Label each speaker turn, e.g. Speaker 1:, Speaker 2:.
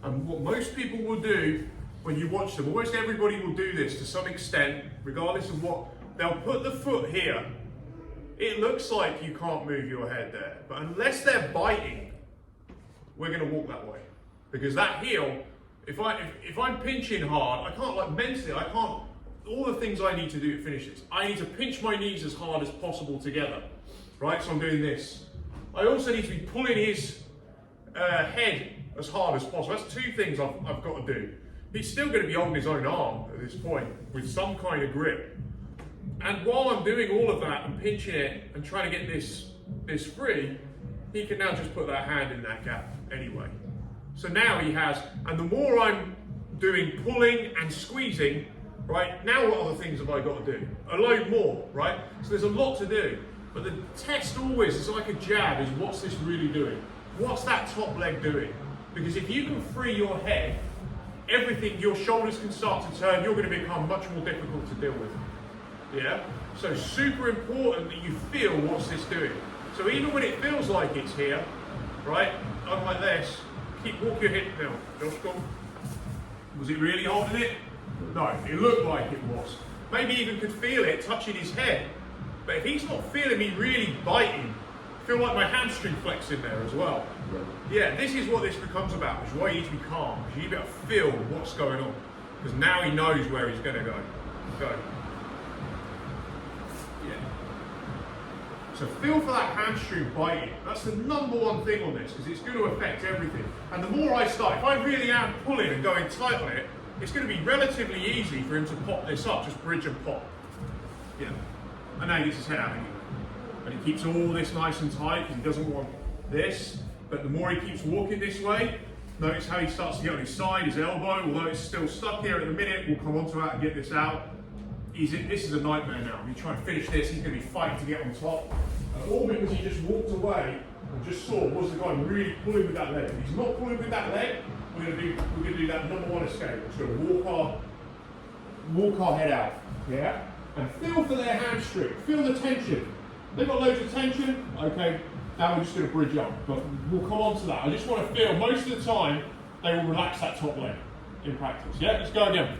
Speaker 1: And what most people will do when you watch them, almost everybody will do this to some extent, regardless of what, they'll put the foot here. It looks like you can't move your head there, but unless they're biting, we're going to walk that way. Because that heel, if I'm pinching hard, I can't, like mentally, I can't, all the things I need to do to finish this, I need to pinch my knees as hard as possible together, right? So I'm doing this. I also need to be pulling his head as hard as possible. That's two things I've got to do. He's still going to be holding his own arm at this point with some kind of grip. And while I'm doing all of that and pinching it and trying to get this free, he can now just put that hand in that gap anyway. So now he has, and the more I'm doing pulling and squeezing, right, now what other things have I got to do? A load more, right? So there's a lot to do. But the test always is like a jab, is what's this really doing? What's that top leg doing? Because if you can free your head, everything, your shoulders can start to turn, you're going to become much more difficult to deal with. Yeah? So super important that you feel what's this doing. So even when it feels like it's here, right, I'm like this, walk your hip down. Just go. Was it really holding it? No, it looked like it was. Maybe even could feel it touching his head. But if he's not feeling me really biting, I feel like my hamstring flexing there as well. Yeah, this is what this becomes about, which is why you need to be calm. Because you need to be able to feel what's going on. Because now he knows where he's going to go. Yeah. So feel for that hamstring biting. That's the number one thing on this, because it's going to affect everything. And the more I start, if I really am pulling and going tight on it, it's going to be relatively easy for him to pop this up, just bridge and pop. Yeah. And now he gets his head out anyway. And he keeps all this nice and tight because he doesn't want this. But the more he keeps walking this way, notice how he starts to get on his side, his elbow, although it's still stuck here at the minute. We'll come on to that and get this out. This is a nightmare now. You try and finish this, he's going to be fighting to get on top. And all because he just walked away and just saw, was the guy really pulling with that leg? If he's not pulling with that leg, we're going to do that number one escape. We're just going to walk our head out. Yeah? And feel for their hamstring. Feel the tension. They've got loads of tension. Okay, now we're just going to bridge up. But we'll come on to that. I just want to feel, most of the time, they will relax that top leg in practice. Yeah, let's go again.